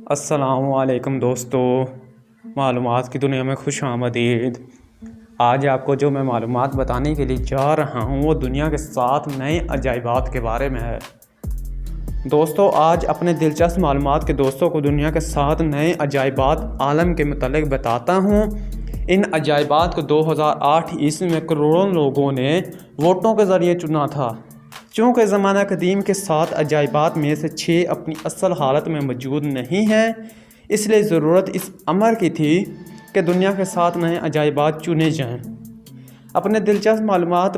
السلام علیکم دوستو، معلومات کی دنیا میں خوش آمدید۔ آج آپ کو جو میں معلومات بتانے کے لیے جا رہا ہوں وہ دنیا کے 7 نئے عجائبات کے بارے میں ہے۔ دوستو، آج اپنے دلچسپ معلومات کے دوستوں کو دنیا کے 7 نئے عجائبات عالم کے متعلق بتاتا ہوں۔ ان عجائبات کو 2008 میں کروڑوں لوگوں نے ووٹوں کے ذریعے چنا تھا۔ چونکہ زمانہ قدیم کے 7 عجائبات میں سے 6 اپنی اصل حالت میں موجود نہیں ہیں، اس لیے ضرورت اس امر کی تھی کہ دنیا کے 7 نئے عجائبات چنے جائیں۔ اپنے دلچسپ معلومات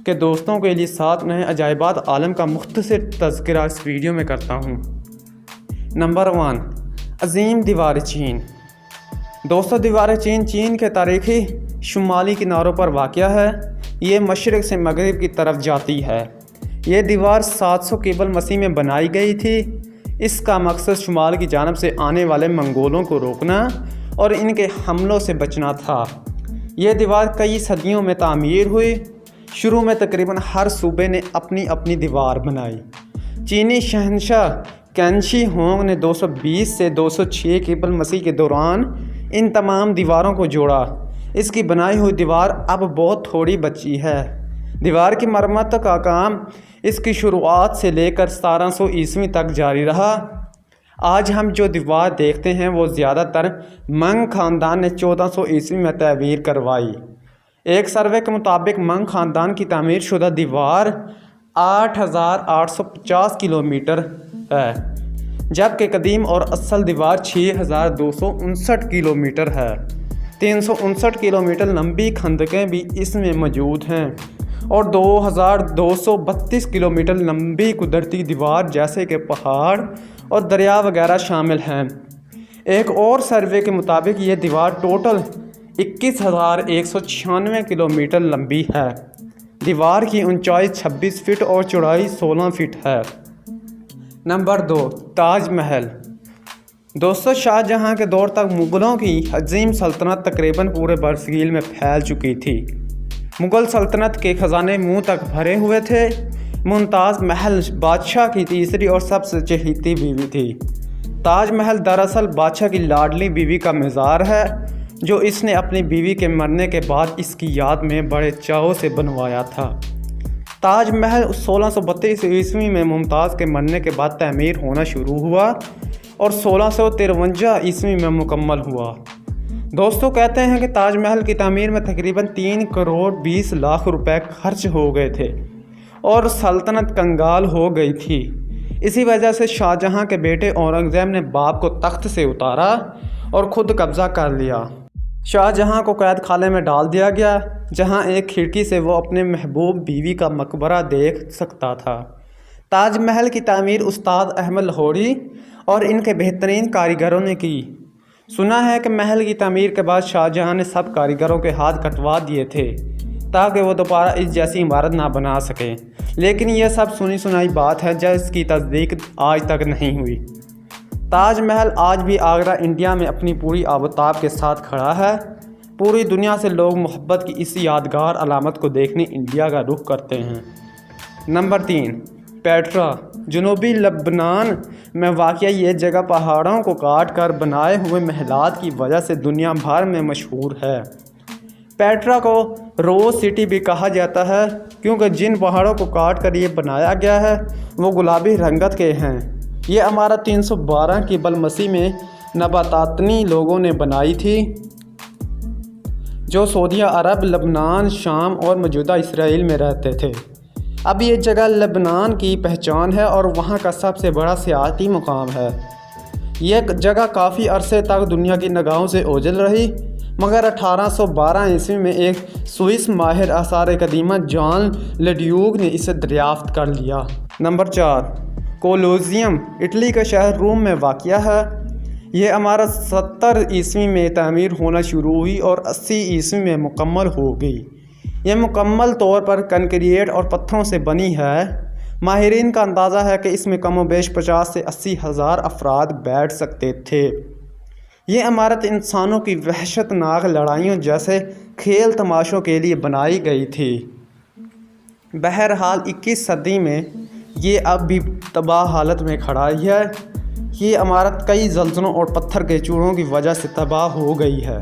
کے دوستوں کے لیے 7 نئے عجائبات عالم کا مختصر تذکرہ اس ویڈیو میں کرتا ہوں۔ نمبر 1، عظیم دیوار چین۔ دوستو، دیوار چین چین کے تاریخی شمالی کناروں پر واقع ہے۔ یہ مشرق سے مغرب کی طرف جاتی ہے۔ یہ دیوار 700 قبل مسیح میں بنائی گئی تھی۔ اس کا مقصد شمال کی جانب سے آنے والے منگولوں کو روکنا اور ان کے حملوں سے بچنا تھا۔ یہ دیوار کئی صدیوں میں تعمیر ہوئی۔ شروع میں تقریباً ہر صوبے نے اپنی اپنی دیوار بنائی۔ چینی شہنشاہ قین شی ہونگ نے 220 سے 206 قبل مسیح کے دوران ان تمام دیواروں کو جوڑا۔ اس کی بنائی ہوئی دیوار اب بہت تھوڑی بچی ہے۔ دیوار کی مرمت کا کام اس کی شروعات سے لے کر 1700 تک جاری رہا۔ آج ہم جو دیوار دیکھتے ہیں وہ زیادہ تر منگ خاندان نے 1400 میں تعمیر کروائی۔ ایک سروے کے مطابق منگ خاندان کی تعمیر شدہ دیوار 8850 کلومیٹر ہے، جبکہ قدیم اور اصل دیوار 6259 کلومیٹر ہے۔ 359 کلومیٹر لمبی خندقیں بھی اس میں موجود ہیں اور 2232 کلومیٹر لمبی قدرتی دیوار جیسے کہ پہاڑ اور دریا وغیرہ شامل ہیں۔ ایک اور سروے کے مطابق یہ دیوار ٹوٹل 21196 کلومیٹر لمبی ہے۔ دیوار کی اونچائی 26 فٹ اور چوڑائی 16 فٹ ہے۔ نمبر 2، تاج محل۔ دوستو، شاہ جہاں کے دور تک مغلوں کی عظیم سلطنت تقریباً پورے برصغیر میں پھیل چکی تھی۔ مغل سلطنت کے خزانے منہ تک بھرے ہوئے تھے۔ ممتاز محل بادشاہ کی تیسری اور سب سے چہیتی بیوی تھی۔ تاج محل دراصل بادشاہ کی لاڈلی بیوی کا مزار ہے، جو اس نے اپنی بیوی کے مرنے کے بعد اس کی یاد میں بڑے چاؤ سے بنوایا تھا۔ تاج محل 1632 میں ممتاز کے مرنے کے بعد تعمیر ہونا شروع ہوا اور 1653 میں مکمل ہوا۔ دوستو، کہتے ہیں کہ تاج محل کی تعمیر میں تقریباً 3 کروڑ 20 لاکھ روپے خرچ ہو گئے تھے اور سلطنت کنگال ہو گئی تھی۔ اسی وجہ سے شاہ جہاں کے بیٹے اورنگزیب نے باپ کو تخت سے اتارا اور خود قبضہ کر لیا۔ شاہ جہاں کو قید خانے میں ڈال دیا گیا، جہاں ایک کھڑکی سے وہ اپنے محبوب بیوی کا مقبرہ دیکھ سکتا تھا۔ تاج محل کی تعمیر استاد احمد لاہوری اور ان کے بہترین کاریگروں نے کی۔ سنا ہے کہ محل کی تعمیر کے بعد شاہ جہاں نے سب کاریگروں کے ہاتھ کٹوا دیے تھے تاکہ وہ دوبارہ اس جیسی عمارت نہ بنا سکیں، لیکن یہ سب سنی سنائی بات ہے جس کی تصدیق آج تک نہیں ہوئی۔ تاج محل آج بھی آگرہ، انڈیا میں اپنی پوری آبوتاب کے ساتھ کھڑا ہے۔ پوری دنیا سے لوگ محبت کی اس یادگار علامت کو دیکھنے انڈیا کا رخ کرتے ہیں۔ Number 3، Petra. جنوبی لبنان میں واقع یہ جگہ پہاڑوں کو کاٹ کر بنائے ہوئے محلات کی وجہ سے دنیا بھر میں مشہور ہے۔ پیٹرا کو روز سٹی بھی کہا جاتا ہے کیونکہ جن پہاڑوں کو کاٹ کر یہ بنایا گیا ہے وہ گلابی رنگت کے ہیں۔ یہ عمارت 312 قبل مسیح میں نباتاتنی لوگوں نے بنائی تھی، جو سعودیہ عرب، لبنان، شام اور موجودہ اسرائیل میں رہتے تھے۔ اب یہ جگہ لبنان کی پہچان ہے اور وہاں کا سب سے بڑا سیاحتی مقام ہے۔ یہ جگہ کافی عرصے تک دنیا کی نگاہوں سے اوجھل رہی، مگر 1812 میں ایک سوئس ماہر آثار قدیمہ جان لیڈیوگ نے اسے دریافت کر لیا۔ نمبر 4، کولوسیوم۔ اٹلی کا شہر روم میں واقع ہے۔ یہ عمارت 70 میں تعمیر ہونا شروع ہوئی اور 80 میں مکمل ہو گئی۔ یہ مکمل طور پر کنکریٹ اور پتھروں سے بنی ہے۔ ماہرین کا اندازہ ہے کہ اس میں کم و بیش 50 سے 80 ہزار افراد بیٹھ سکتے تھے۔ یہ عمارت انسانوں کی وحشت ناک لڑائیوں جیسے کھیل تماشوں کے لیے بنائی گئی تھی۔ بہرحال 21 صدی میں یہ اب بھی تباہ حالت میں کھڑا ہے۔ یہ عمارت کئی زلزلوں اور پتھر کے چوروں کی وجہ سے تباہ ہو گئی ہے۔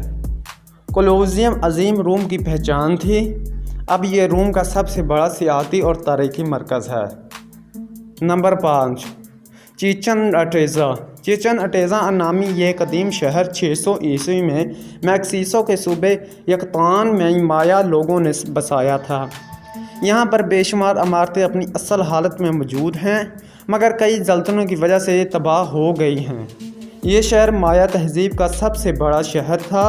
کولوسیئم عظیم روم کی پہچان تھی، اب یہ روم کا سب سے بڑا سیاحتی اور تاریخی مرکز ہے۔ نمبر 5، چیچن اٹیزا۔ چیچن اٹیزا نامی یہ قدیم شہر 600 عیسوی میں میکسیکو کے صوبے یکاتان میں مایا لوگوں نے بسایا تھا۔ یہاں پر بے شمار عمارتیں اپنی اصل حالت میں موجود ہیں، مگر کئی زلزلوں کی وجہ سے یہ تباہ ہو گئی ہیں۔ یہ شہر مایا تہذیب کا سب سے بڑا شہر تھا۔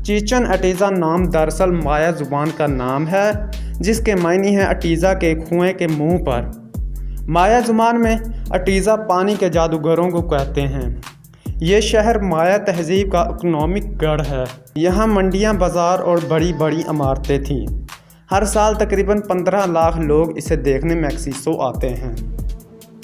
چیچن اٹیزا نام دراصل مایا زبان کا نام ہے، جس کے معنی ہے اٹیزا کے کنویں کے منہ پر۔ مایا زبان میں اٹیزا پانی کے جادوگروں کو کہتے ہیں۔ یہ شہر مایا تہذیب کا اکنامک گڑھ ہے۔ یہاں منڈیاں، بازار اور بڑی بڑی عمارتیں تھیں۔ ہر سال تقریباً 15 لاکھ لوگ اسے دیکھنے میکسیکو آتے ہیں۔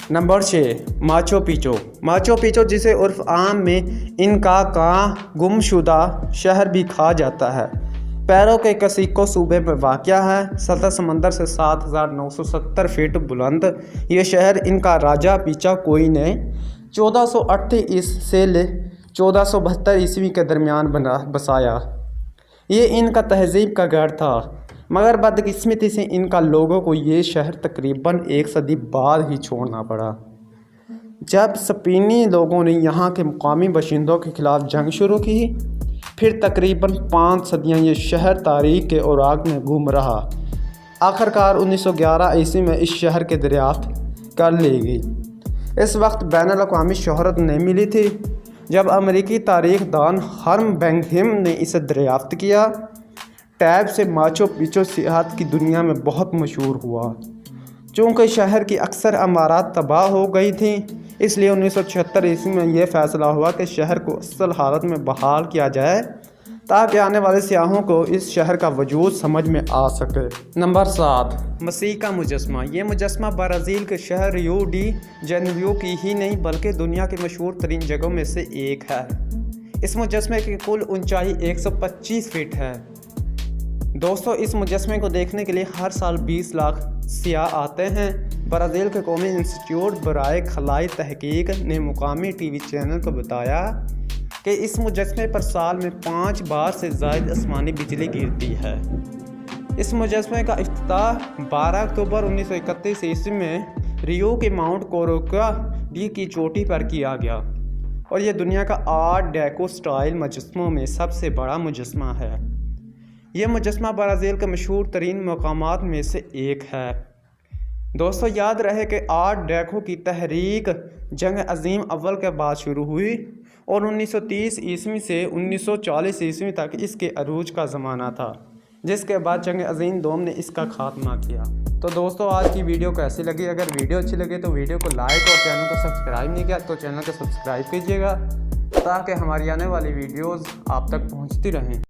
Number 6، Machu Picchu. Machu Picchu, جسے عرف عام میں انکا کا گم شدہ شہر بھی کہا جاتا ہے، پیرو کے کسیکو صوبے میں واقع ہے۔ سطح سمندر سے 7970 فٹ بلند یہ شہر انکا راجا پیچا کوئی نے 1438 سے 1472 عیسوی کے درمیان بسایا۔ یہ ان کا تہذیب کا گڑھ تھا، مگر بدقسمتی سے ان کا لوگوں کو یہ شہر تقریباً 1 صدی بعد ہی چھوڑنا پڑا، جب اسپینی لوگوں نے یہاں کے مقامی باشندوں کے خلاف جنگ شروع کی۔ پھر تقریباً 5 صدیاں یہ شہر تاریخ کے اوراق میں گم رہا۔ آخرکار 1911 عیسوی میں اس شہر کے دریافت کر لی گئی۔ اس وقت بین الاقوامی شہرت نہیں ملی تھی۔ جب امریکی تاریخ دان ہرم بنگہم نے اسے دریافت کیا، ٹیب سے ماچو پیچو سیاحت کی دنیا میں بہت مشہور ہوا۔ چونکہ شہر کی اکثر عمارات تباہ ہو گئی تھیں، اس لیے 1976 عیسوی میں یہ فیصلہ ہوا کہ شہر کو اصل حالت میں بحال کیا جائے تاکہ آنے والے سیاحوں کو اس شہر کا وجود سمجھ میں آ سکے۔ نمبر 7، مسیح کا مجسمہ۔ یہ مجسمہ برازیل کے شہر ریو ڈی جنیرو کی ہی نہیں بلکہ دنیا کی مشہور ترین جگہوں میں سے ایک ہے۔ اس مجسمے کی کل اونچائی 125 فٹ ہے۔ دوستو، اس مجسمے کو دیکھنے کے لیے ہر سال 20 لاکھ سیاح آتے ہیں۔ برازیل کے قومی انسٹی ٹیوٹ برائے خلائی تحقیق نے مقامی ٹی وی چینل کو بتایا کہ اس مجسمے پر سال میں 5 بار سے زائد آسمانی بجلی گرتی ہے۔ اس مجسمے کا افتتاح 12 اکتوبر 1931 عیسوی میں ریو کے ماؤنٹ کوروکا ڈی کی چوٹی پر کیا گیا، اور یہ دنیا کا آرٹ ڈیکو سٹائل مجسموں میں سب سے بڑا مجسمہ ہے۔ یہ مجسمہ برازیل کے مشہور ترین مقامات میں سے ایک ہے۔ دوستو، یاد رہے کہ آرٹ ڈیکو کی تحریک جنگ عظیم اول کے بعد شروع ہوئی اور 1930 عیسوی سے 1940 عیسوی تک اس کے عروج کا زمانہ تھا، جس کے بعد جنگ عظیم دوم نے اس کا خاتمہ کیا۔ تو دوستو، آج کی ویڈیو کیسی لگی؟ اگر ویڈیو اچھی لگے تو ویڈیو کو لائک اور چینل کو سبسکرائب نہیں کیا تو چینل کو سبسکرائب کیجیے گا تاکہ ہماری آنے والی ویڈیوز آپ تک پہنچتی رہیں۔